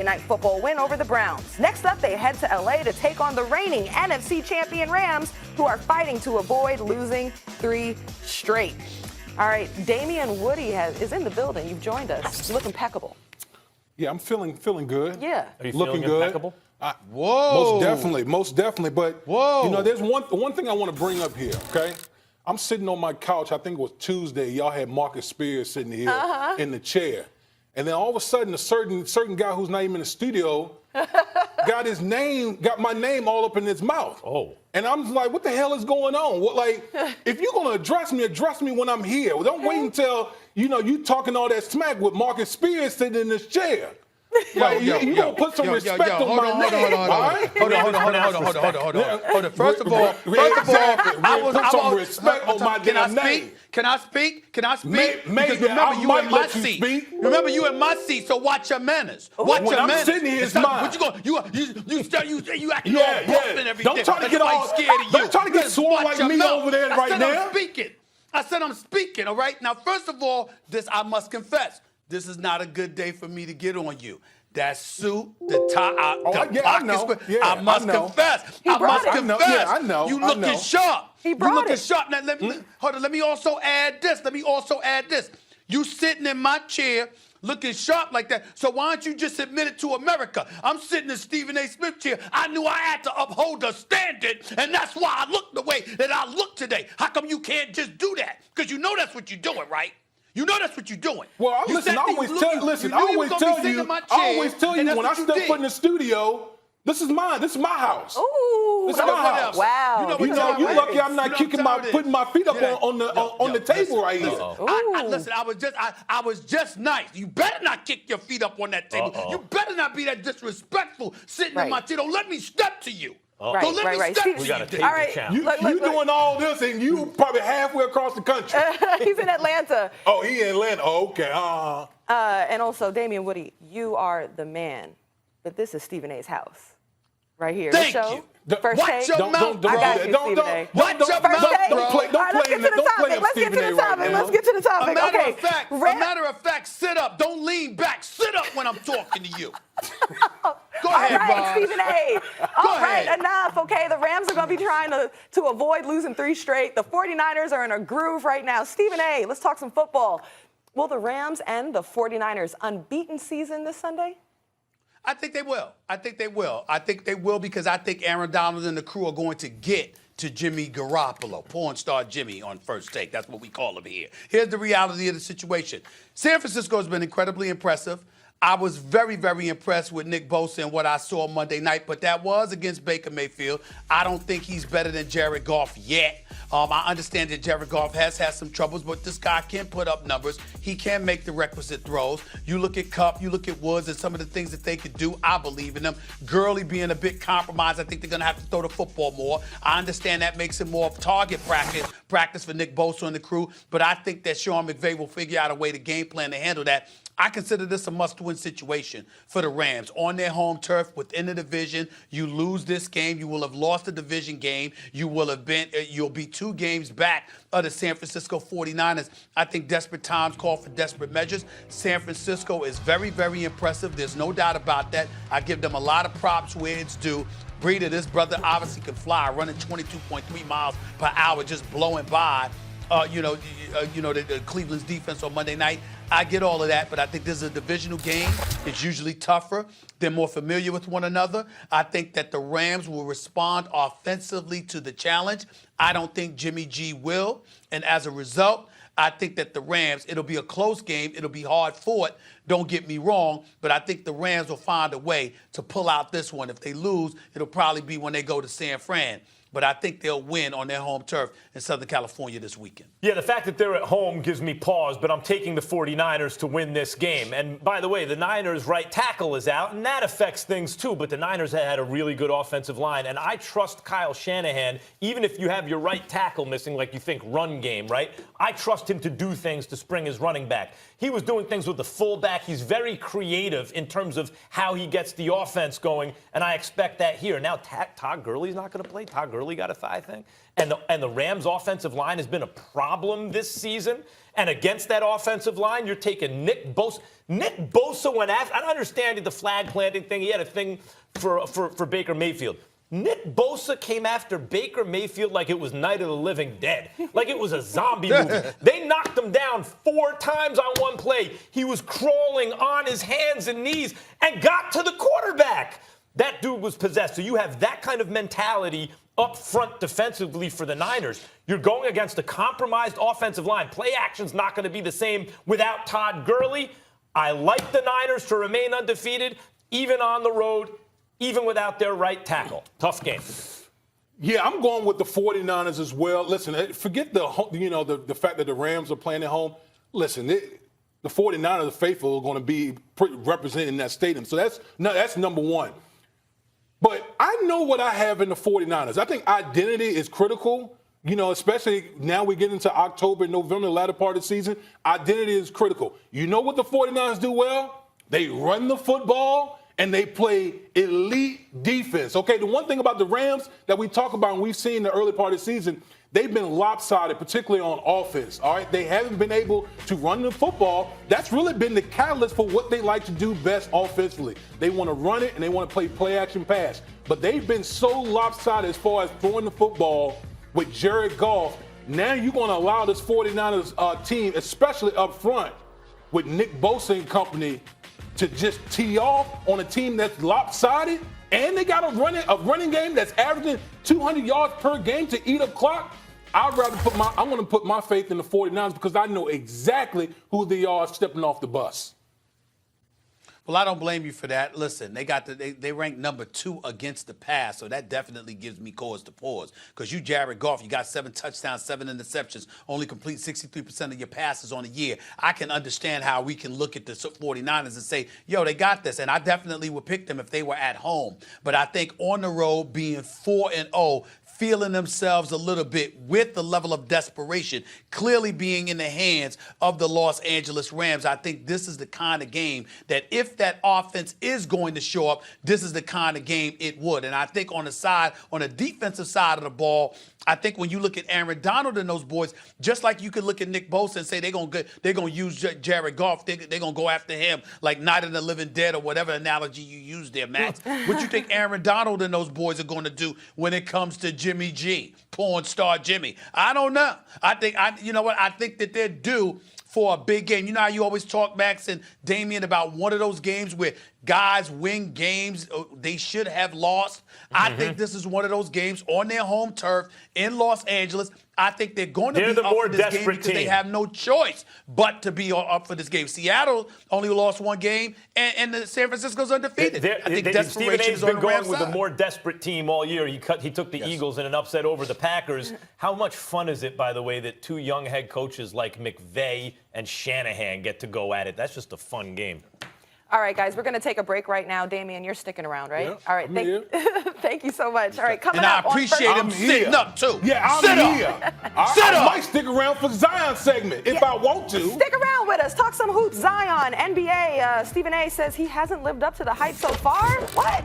Night Football win over the Browns. Next up, they head to LA to take on the reigning NFC champion Rams, who are fighting to avoid losing 3 straight. All right, Damien Woody is in the building. You've joined us. You look impeccable. Yeah, I'm feeling good. Yeah. Are you looking feeling good? impeccable? Whoa. Most definitely. But whoa. There's one thing I want to bring up here. Okay, I'm sitting on my couch. I think it was Tuesday. Y'all had Marcus Spears sitting here in the chair, and then all of a sudden, a certain guy who's not even in the studio got my name all up in his mouth. Oh. And I'm like, what the hell is going on? If you're gonna address me when I'm here. Don't wait until you talking all that smack with Marcus Spears sitting in this chair. You gonna put some respect on my name, all right? Hold on. First of all, I put some respect on my damn name. Can I speak? Maybe Because remember, I you might in my let you seat. speak. Remember, you in my seat. So watch your manners. Watch When your I'm manners. sitting here, it's mine. What you going? You acting all rough and everything. Don't try to get all scared of you. Don't try to get swole like me over there right now. I said I'm speaking. All right. Now, first of all, I must confess. This is not a good day for me to get on you. That suit, the tie, I know. I must confess. I know. You looking sharp. He brought you looking it. sharp. Now, hold on. Let me also add this. You sitting in my chair looking sharp like that. So why don't you just admit it to America? I'm sitting in Stephen A. Smith's chair. I knew I had to uphold the standard, and that's why I look the way that I look today. How come you can't just do that? Because you know that's what you're doing, right? You know that's what you're doing. Well, I always tell you when I step foot in the studio, this is mine. This is my house. Ooh. This is my house. Wow. You lucky I'm not putting my feet up on the table right here. Listen, I was just nice. You better not kick your feet up on that table. You better not be that disrespectful sitting in my chair. Don't let me step to you. Don't let me step to you. We got a table All right. challenge. You doing all this and you probably halfway across the country. He's in Atlanta. Oh, he in Atlanta. Oh, okay. And also, Damien Woody, you are the man, but this is Stephen A.'s house. Right here. Thank the show. you. First Watch take. your mouth, I got you, Stephen A. Watch your mouth, Don't play Let's get to the topic. Let's get to the topic. A matter of fact, sit up. Don't lean back. Sit up when I'm talking to you. Go ahead, All right, Stephen A. All right, ahead. enough. Okay, the Rams are going to be trying to avoid losing 3 straight. The 49ers are in a groove right now. Stephen A., let's talk some football. Will the Rams end the 49ers' unbeaten season this Sunday? I think they will. I think they will because I think Aaron Donald and the crew are going to get to Jimmy Garoppolo, porn star Jimmy on First Take. That's what we call him here. Here's the reality of the situation. San Francisco has been incredibly impressive. I was very, very impressed with Nick Bosa and what I saw Monday night, but that was against Baker Mayfield. I don't think he's better than Jared Goff yet. I understand that Jared Goff has had some troubles, but this guy can put up numbers. He can make the requisite throws. You look at Kupp, you look at Woods, and some of the things that they could do. I believe in them. Gurley being a bit compromised, I think they're going to have to throw the football more. I understand that makes it more of target practice for Nick Bosa and the crew, but I think that Sean McVay will figure out a way to game plan to handle that. I consider this a must-win situation for the Rams. On their home turf, within the division, you lose this game, you will have lost the division game. You'll be 2 games back of the San Francisco 49ers. I think desperate times call for desperate measures. San Francisco is very, very impressive. There's no doubt about that. I give them a lot of props where it's due. Breida, this brother obviously can fly, running 22.3 miles per hour, just blowing by. The Cleveland's defense on Monday night. I get all of that, but I think this is a divisional game. It's usually tougher. They're more familiar with one another. I think that the Rams will respond offensively to the challenge. I don't think Jimmy G will. And as a result, I think that the Rams, it'll be a close game. It'll be hard fought. Don't get me wrong, but I think the Rams will find a way to pull out this one. If they lose, it'll probably be when they go to San Fran. But I think they'll win on their home turf in Southern California this weekend. Yeah, the fact that they're at home gives me pause, but I'm taking the 49ers to win this game. And by the way, the Niners' right tackle is out, and that affects things too. But the Niners had a really good offensive line, and I trust Kyle Shanahan, even if you have your right tackle missing, like you think run game, right? I trust him to do things to spring his running back. He was doing things with the fullback. He's very creative in terms of how he gets the offense going, and I expect that here. Now, Todd Gurley's not going to play. Todd Gurley Gurley got a thigh thing. And the Rams' offensive line has been a problem this season. And against that offensive line, you're taking Nick Bosa. Nick Bosa went after. I understand the flag planting thing. He had a thing for Baker Mayfield. Nick Bosa came after Baker Mayfield like it was Night of the Living Dead, like it was a zombie movie. They knocked him down 4 times on one play. He was crawling on his hands and knees and got to the quarterback. That dude was possessed. So you have that kind of mentality up front defensively for the Niners. You're going against a compromised offensive line. Play action's not going to be the same without Todd Gurley. I like the Niners to remain undefeated, even on the road, even without their right tackle. Tough game. Yeah, I'm going with the 49ers as well. Listen, forget the fact that the Rams are playing at home. Listen, the 49ers, the faithful, are going to be representing that stadium. So that's number one. But I know what I have in the 49ers. I think identity is critical, especially now we get into October, November, the latter part of the season. Identity is critical. You know what the 49ers do well? They run the football and they play elite defense. Okay, the one thing about the Rams that we talk about and we've seen in the early part of the season, they've been lopsided, particularly on offense, all right? They haven't been able to run the football. That's really been the catalyst for what they like to do best offensively. They want to run it, and they want to play action pass. But they've been so lopsided as far as throwing the football with Jared Goff. Now you're going to allow this 49ers team, especially up front, with Nick Bosa and company, to just tee off on a team that's lopsided, and they got a running game that's averaging 200 yards per game to eat up clock. I'm going to put my faith in the 49ers because I know exactly who they are stepping off the bus. Well, I don't blame you for that. Listen, they ranked number 2 against the pass, so that definitely gives me cause to pause. Because you, Jared Goff, you got 7 touchdowns, 7 interceptions, only complete 63% of your passes on the year. I can understand how we can look at the 49ers and say, yo, they got this. And I definitely would pick them if they were at home. But I think on the road, being 4-0, feeling themselves a little bit with the level of desperation, clearly being in the hands of the Los Angeles Rams. I think this is the kind of game that if that offense is going to show up, this is the kind of game it would. And I think on the defensive side of the ball, I think when you look at Aaron Donald and those boys, just like you could look at Nick Bosa and say they're gonna use Jared Goff, they're gonna go after him like Night of the Living Dead or whatever analogy you use there, Max. What you think Aaron Donald and those boys are going to do when it comes to Jimmy G, porn star Jimmy? I don't know. I think that they're due for a big game. You know how you always talk, Max and Damien, about one of those games where guys win games they should have lost. I think this is one of those games on their home turf in Los Angeles. I think they're going to be up for this game because they have no choice but to be up for this game. Seattle only lost 1 game, and San Francisco's undefeated. I think desperation is on the Rams' side. With a more desperate team all year. He took the Eagles in an upset over the Packers. How much fun is it, by the way, that 2 young head coaches like McVay and Shanahan get to go at it? That's just a fun game. All right, guys, we're going to take a break right now. Damien, you're sticking around, right? Yeah, all right, thank you so much. All right, coming up. And I appreciate him sitting up, too. Yeah, I'm here. I might stick around for Zion segment if I want to. Stick around with us. Talk some hoops. Zion, NBA. Stephen A. says he hasn't lived up to the hype so far. What?